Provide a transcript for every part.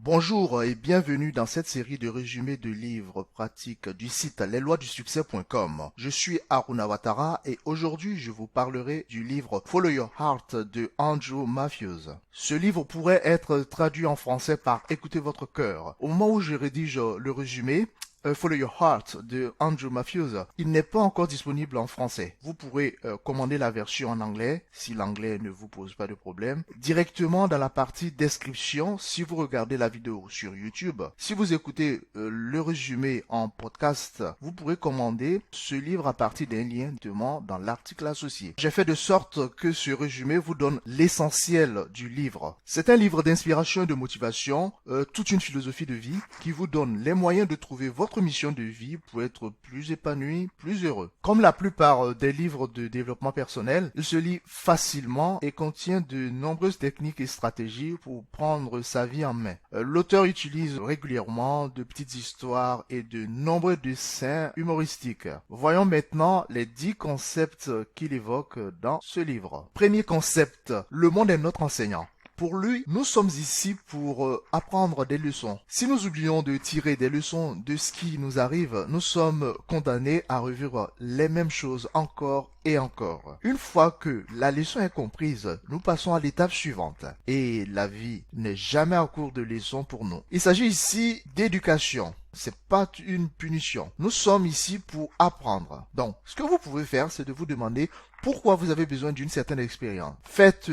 Bonjour et bienvenue dans cette série de résumés de livres pratiques du site lesloisdusuccès.com. Je suis Aruna Watara et aujourd'hui je vous parlerai du livre Follow Your Heart de Andrew Matthews. Ce livre pourrait être traduit en français par Écoutez votre cœur. Au moment où je rédige le résumé, Follow Your Heart de Andrew Matthews, il n'est pas encore disponible en français. Vous pourrez commander la version en anglais, si l'anglais ne vous pose pas de problème, directement dans la partie description si vous regardez la vidéo sur YouTube. Si vous écoutez le résumé en podcast, vous pourrez commander ce livre à partir d'un lien directement dans l'article associé. J'ai fait de sorte que ce résumé vous donne l'essentiel du livre. C'est un livre d'inspiration et de motivation, toute une philosophie de vie qui vous donne les moyens de trouver votre mission de vie pour être plus épanoui, plus heureux. Comme la plupart des livres de développement personnel, il se lit facilement et contient de nombreuses techniques et stratégies pour prendre sa vie en main. L'auteur utilise régulièrement de petites histoires et de nombreux dessins humoristiques. Voyons maintenant les 10 concepts qu'il évoque dans ce livre. Premier concept, le monde est notre enseignant. Pour lui, nous sommes ici pour apprendre des leçons. Si nous oublions de tirer des leçons de ce qui nous arrive, nous sommes condamnés à revivre les mêmes choses encore et encore. Une fois que la leçon est comprise, nous passons à l'étape suivante. Et la vie n'est jamais à court de leçons pour nous. Il s'agit ici d'éducation. C'est pas une punition. Nous sommes ici pour apprendre. Donc, ce que vous pouvez faire, c'est de vous demander pourquoi vous avez besoin d'une certaine expérience. Faites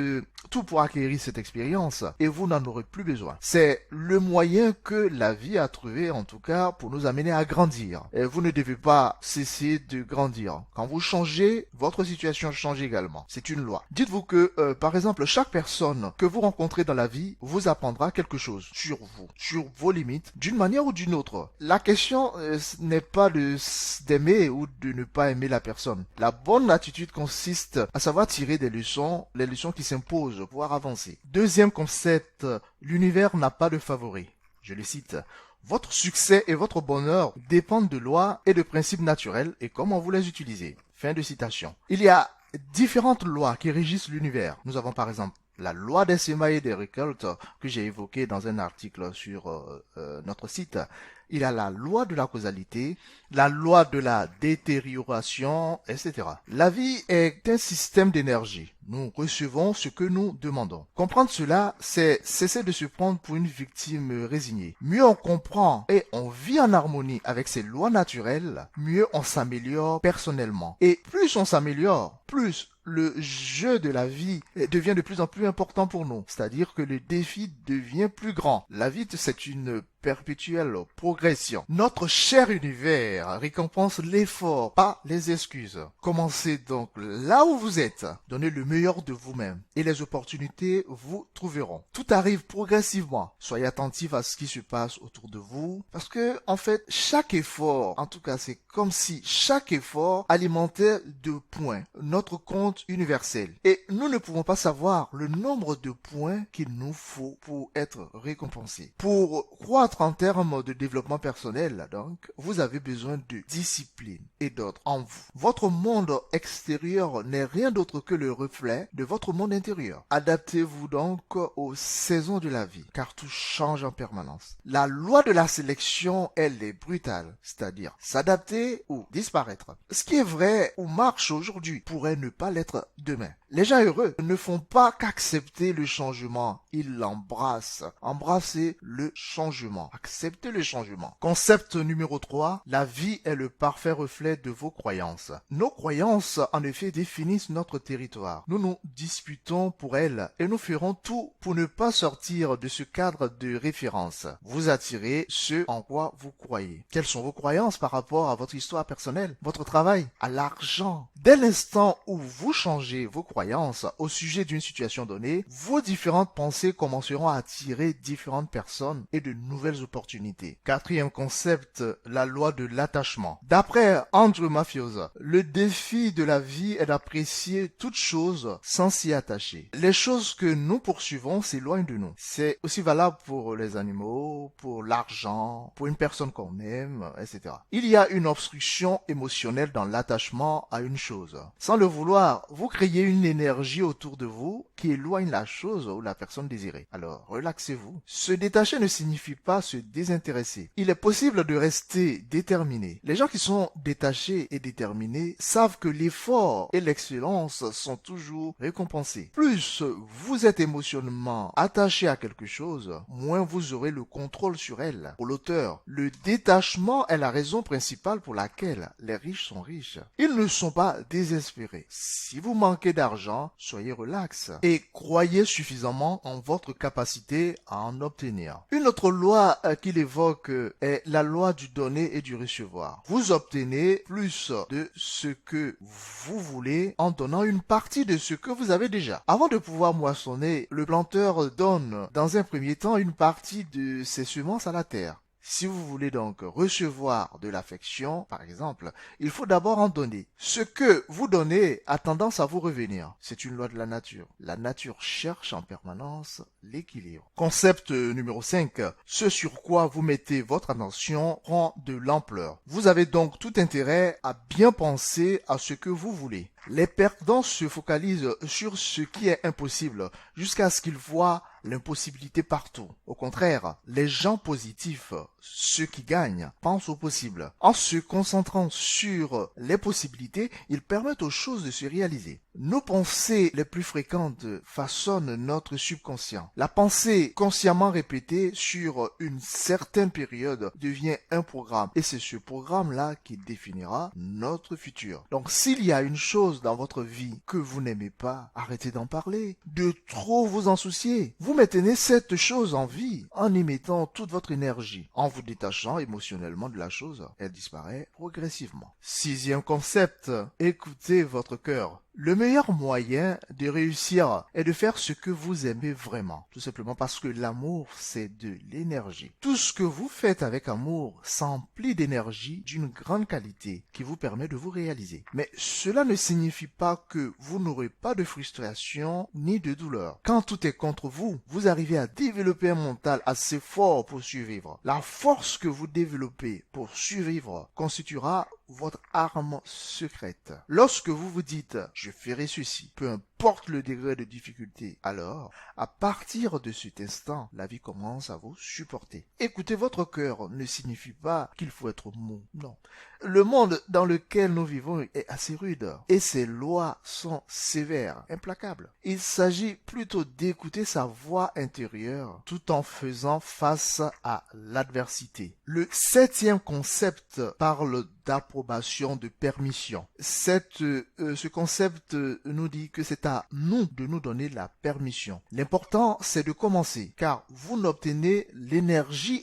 tout pour acquérir cette expérience et vous n'en aurez plus besoin. C'est le moyen que la vie a trouvé, en tout cas, pour nous amener à grandir. Et vous ne devez pas cesser de grandir. Quand vous changez, votre situation change également. C'est une loi. Dites-vous que, par exemple, chaque personne que vous rencontrez dans la vie vous apprendra quelque chose sur vous, sur vos limites, d'une manière ou d'une autre. La question n'est pas d'aimer ou de ne pas aimer la personne. La bonne attitude consiste à savoir tirer des leçons, les leçons qui s'imposent pour pouvoir avancer. Deuxième concept, l'univers n'a pas de favoris. Je le cite. Votre succès et votre bonheur dépendent de lois et de principes naturels et comment vous les utilisez. Fin de citation. Il y a différentes lois qui régissent l'univers. Nous avons par exemple la loi des semailles et des récoltes que j'ai évoquée dans un article sur notre site. Il y a la loi de la causalité, la loi de la détérioration, etc. La vie est un système d'énergie. Nous recevons ce que nous demandons. Comprendre cela, c'est cesser de se prendre pour une victime résignée. Mieux on comprend et on vit en harmonie avec ces lois naturelles, mieux on s'améliore personnellement. Et plus on s'améliore, plus le jeu de la vie devient de plus en plus important pour nous. C'est-à-dire que le défi devient plus grand. La vie, c'est une perpétuelle progression. Notre cher univers récompense l'effort, pas les excuses. Commencez donc là où vous êtes. Donnez le meilleur de vous-même et les opportunités vous trouveront. Tout arrive progressivement. Soyez attentifs à ce qui se passe autour de vous parce que, en fait, chaque effort, en tout cas, c'est comme si chaque effort alimentait de points notre compte universel. Et nous ne pouvons pas savoir le nombre de points qu'il nous faut pour être récompensés. Pour croître en termes de développement personnel, donc, vous avez besoin de discipline et d'ordre en vous. Votre monde extérieur n'est rien d'autre que le reflet de votre monde intérieur. Adaptez-vous donc aux saisons de la vie, car tout change en permanence. La loi de la sélection, elle est brutale, c'est-à-dire s'adapter ou disparaître. Ce qui est vrai ou marche aujourd'hui pourrait ne pas l'être demain. Les gens heureux ne font pas qu'accepter le changement, ils l'embrassent. Embrassez le changement. Acceptez le changement. Concept numéro 3, la vie est le parfait reflet de vos croyances. Nos croyances, en effet, définissent notre territoire. Nous nous disputons pour elles et nous ferons tout pour ne pas sortir de ce cadre de référence. Vous attirez ce en quoi vous croyez. Quelles sont vos croyances par rapport à votre histoire personnelle, votre travail, à l'argent? Dès l'instant où vous changez vos croyances au sujet d'une situation donnée, vos différentes pensées commenceront à attirer différentes personnes et de nouvelles nouvelles opportunités. Quatrième concept, la loi de l'attachement. D'après Andrew Mafiosa, le défi de la vie est d'apprécier toute chose sans s'y attacher. Les choses que nous poursuivons s'éloignent de nous. C'est aussi valable pour les animaux, pour l'argent, pour une personne qu'on aime, etc. Il y a une obstruction émotionnelle dans l'attachement à une chose. Sans le vouloir, vous créez une énergie autour de vous qui éloigne la chose ou la personne désirée. Alors, relaxez-vous. Se détacher ne signifie pas se désintéresser. Il est possible de rester déterminé. Les gens qui sont détachés et déterminés savent que l'effort et l'excellence sont toujours récompensés. Plus vous êtes émotionnellement attaché à quelque chose, moins vous aurez le contrôle sur elle. Pour l'auteur, le détachement est la raison principale pour laquelle les riches sont riches. Ils ne sont pas désespérés. Si vous manquez d'argent, soyez relax et croyez suffisamment en votre capacité à en obtenir. Une autre loi qu'il évoque est la loi du donner et du recevoir. Vous obtenez plus de ce que vous voulez en donnant une partie de ce que vous avez déjà. Avant de pouvoir moissonner, le planteur donne dans un premier temps une partie de ses semences à la terre. Si vous voulez donc recevoir de l'affection, par exemple, il faut d'abord en donner. Ce que vous donnez a tendance à vous revenir. C'est une loi de la nature. La nature cherche en permanence l'équilibre. Concept numéro 5. Ce sur quoi vous mettez votre attention prend de l'ampleur. Vous avez donc tout intérêt à bien penser à ce que vous voulez. Les perdants se focalisent sur ce qui est impossible jusqu'à ce qu'ils voient l'impossibilité partout. Au contraire, les gens positifs, ceux qui gagnent, pensent au possible. En se concentrant sur les possibilités, ils permettent aux choses de se réaliser. Nos pensées les plus fréquentes façonnent notre subconscient. La pensée consciemment répétée sur une certaine période devient un programme et c'est ce programme-là qui définira notre futur. Donc s'il y a une chose dans votre vie que vous n'aimez pas, arrêtez d'en parler, de trop vous en soucier. Vous maintenez cette chose en vie en y mettant toute votre énergie. En vous détachant émotionnellement de la chose, elle disparaît progressivement. Sixième concept, écoutez votre cœur. Le meilleur moyen de réussir est de faire ce que vous aimez vraiment. Tout simplement parce que l'amour, c'est de l'énergie. Tout ce que vous faites avec amour s'emplit d'énergie d'une grande qualité qui vous permet de vous réaliser. Mais cela ne signifie pas que vous n'aurez pas de frustration ni de douleur. Quand tout est contre vous, vous arrivez à développer un mental assez fort pour survivre. La force que vous développez pour survivre constituera votre arme secrète. Lorsque vous vous dites « je ferai ceci », peu importe le degré de difficulté, alors, à partir de cet instant, la vie commence à vous supporter. Écouter votre cœur ne signifie pas qu'il faut être mou, non. Le monde dans lequel nous vivons est assez rude et ses lois sont sévères, implacables. Il s'agit plutôt d'écouter sa voix intérieure tout en faisant face à l'adversité. Le septième concept parle d'approbation, de permission. Ce concept nous dit que c'est à nous de nous donner la permission. L'important, c'est de commencer, car vous n'obtenez l'énergie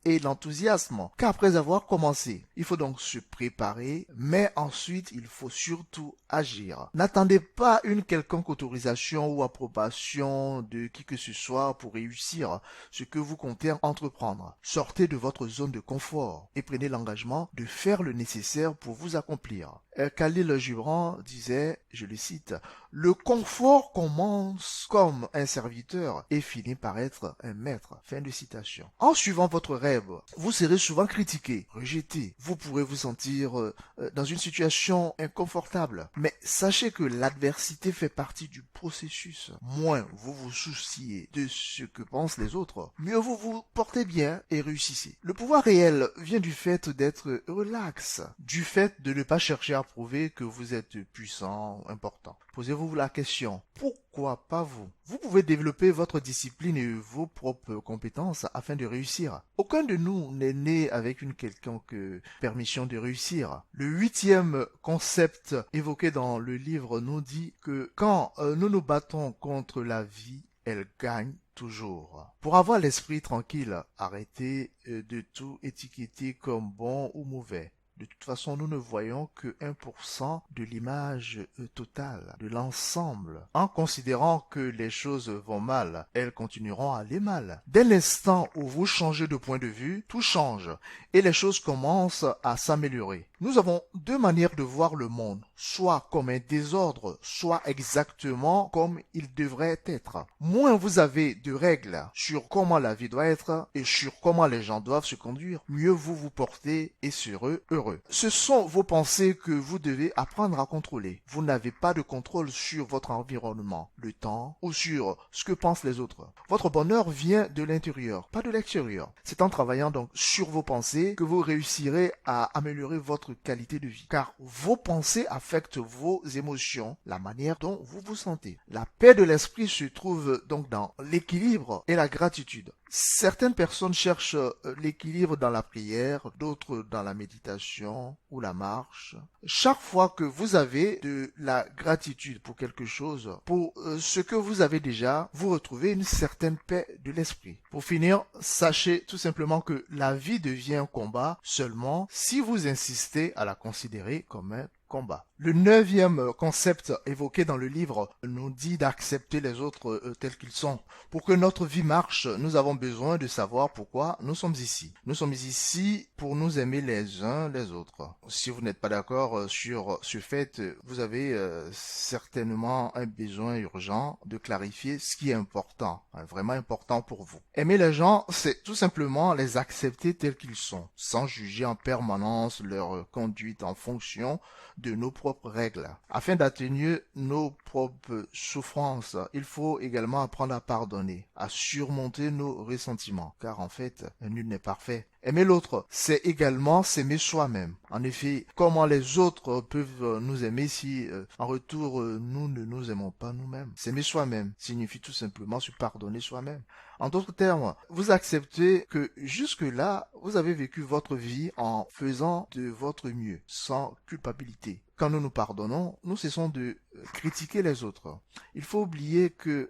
et l'enthousiasme qu'après avoir commencé. Il faut donc se préparer, mais ensuite, il faut surtout agir. N'attendez pas une quelconque autorisation ou approbation de qui que ce soit pour réussir ce que vous comptez entreprendre. Sortez de votre zone de confort et prenez l'engagement de faire le nécessaire pour vous accomplir. Khalil Gibran disait, je le cite, « Le confort commence comme un serviteur et finit par être un maître. » Fin de citation. En suivant votre rêve, vous serez souvent critiqué, rejeté. Vous pourrez vous sentir dans une situation inconfortable. Mais sachez que l'adversité fait partie du processus. Moins vous vous souciez de ce que pensent les autres, mieux vous vous portez bien et réussissez. Le pouvoir réel vient du fait d'être relax, du fait de ne pas chercher à prouver que vous êtes puissant, important. Posez-vous la question, pourquoi pas vous? Vous pouvez développer votre discipline et vos propres compétences afin de réussir. Aucun de nous n'est né avec une quelconque permission de réussir. Le huitième concept évoqué dans le livre nous dit que quand nous nous battons contre la vie, elle gagne toujours. Pour avoir l'esprit tranquille, arrêtez de tout étiqueter comme bon ou mauvais. De toute façon, nous ne voyons que 1% de l'image totale, de l'ensemble. En considérant que les choses vont mal, elles continueront à aller mal. Dès l'instant où vous changez de point de vue, tout change et les choses commencent à s'améliorer. Nous avons deux manières de voir le monde, soit comme un désordre, soit exactement comme il devrait être. Moins vous avez de règles sur comment la vie doit être et sur comment les gens doivent se conduire, mieux vous vous portez et serez heureux. Ce sont vos pensées que vous devez apprendre à contrôler. Vous n'avez pas de contrôle sur votre environnement, le temps ou sur ce que pensent les autres. Votre bonheur vient de l'intérieur, pas de l'extérieur. C'est en travaillant donc sur vos pensées que vous réussirez à améliorer votre qualité de vie. Car vos pensées affectent vos émotions, la manière dont vous vous sentez. La paix de l'esprit se trouve donc dans l'équilibre et la gratitude. Certaines personnes cherchent l'équilibre dans la prière, d'autres dans la méditation ou la marche. Chaque fois que vous avez de la gratitude pour quelque chose, pour ce que vous avez déjà, vous retrouvez une certaine paix de l'esprit. Pour finir, sachez tout simplement que la vie devient un combat seulement si vous insistez à la considérer comme un combat. Le 9e concept évoqué dans le livre nous dit d'accepter les autres tels qu'ils sont. Pour que notre vie marche, nous avons besoin de savoir pourquoi nous sommes ici. Nous sommes ici pour nous aimer les uns les autres. Si vous n'êtes pas d'accord sur ce fait, vous avez certainement un besoin urgent de clarifier ce qui est important, vraiment important pour vous. Aimer les gens, c'est tout simplement les accepter tels qu'ils sont, sans juger en permanence leur conduite en fonction de nos propres règles. Afin d'atténuer nos propres souffrances, il faut également apprendre à pardonner, à surmonter nos ressentiments, car en fait, nul n'est parfait. Aimer l'autre, c'est également s'aimer soi-même. En effet, comment les autres peuvent nous aimer si, en retour, nous ne nous aimons pas nous-mêmes? S'aimer soi-même signifie tout simplement se pardonner soi-même. En d'autres termes, vous acceptez que jusque-là, vous avez vécu votre vie en faisant de votre mieux, sans culpabilité. Quand nous nous pardonnons, nous cessons de critiquer les autres. Il faut oublier que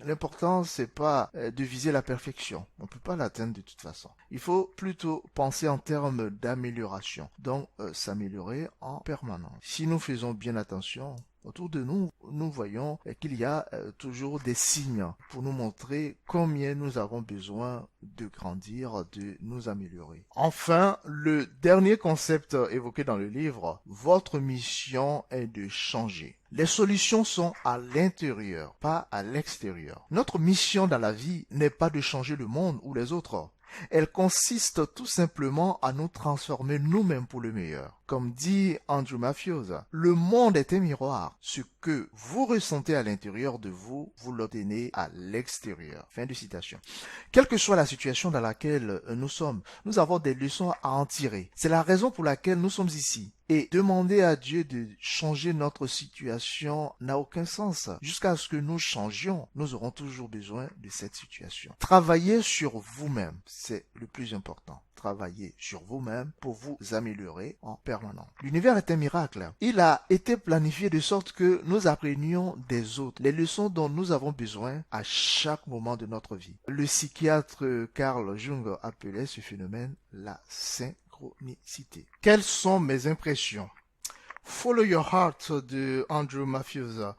l'important, c'est pas de viser la perfection. On ne peut pas l'atteindre de toute façon. Il faut plutôt penser en termes d'amélioration, donc s'améliorer en permanence. Si nous faisons bien attention, autour de nous, nous voyons qu'il y a toujours des signes pour nous montrer combien nous avons besoin de grandir, de nous améliorer. Enfin, le dernier concept évoqué dans le livre, votre mission est de changer. Les solutions sont à l'intérieur, pas à l'extérieur. Notre mission dans la vie n'est pas de changer le monde ou les autres. Elle consiste tout simplement à nous transformer nous-mêmes pour le meilleur. Comme dit Andrew Matthews, le monde est un miroir. Ce que vous ressentez à l'intérieur de vous, vous l'obtenez à l'extérieur. Fin de citation. Quelle que soit la situation dans laquelle nous sommes, nous avons des leçons à en tirer. C'est la raison pour laquelle nous sommes ici. Et demander à Dieu de changer notre situation n'a aucun sens. Jusqu'à ce que nous changions, nous aurons toujours besoin de cette situation. Travaillez sur vous-même, c'est le plus important. Travaillez sur vous-même pour vous améliorer en permanence. L'univers est un miracle. Il a été planifié de sorte que nous apprenions des autres les leçons dont nous avons besoin à chaque moment de notre vie. Le psychiatre Carl Jung appelait ce phénomène la synchronicité. Quelles sont mes impressions? Follow Your Heart de Andrew Matthews.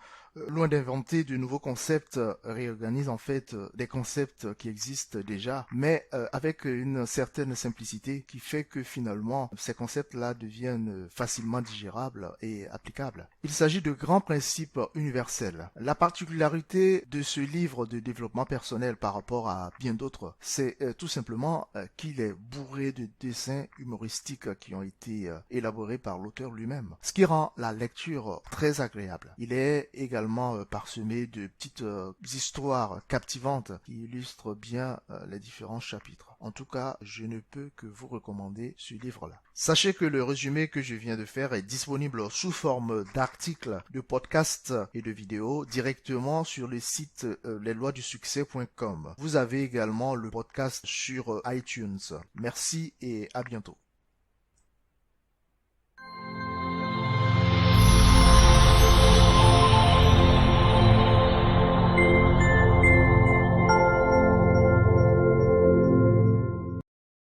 Loin d'inventer de nouveaux concepts, réorganise en fait des concepts qui existent déjà, mais avec une certaine simplicité qui fait que finalement ces concepts-là deviennent facilement digérables et applicables. Il s'agit de grands principes universels. La particularité de ce livre de développement personnel par rapport à bien d'autres, c'est tout simplement qu'il est bourré de dessins humoristiques qui ont été élaborés par l'auteur lui-même, ce qui rend la lecture très agréable. Il est également parsemé de petites histoires captivantes qui illustrent bien les différents chapitres. En tout cas, je ne peux que vous recommander ce livre-là. Sachez que le résumé que je viens de faire est disponible sous forme d'articles, de podcasts et de vidéos directement sur le site lesloisdusuccès.com. Vous avez également le podcast sur iTunes. Merci et à bientôt.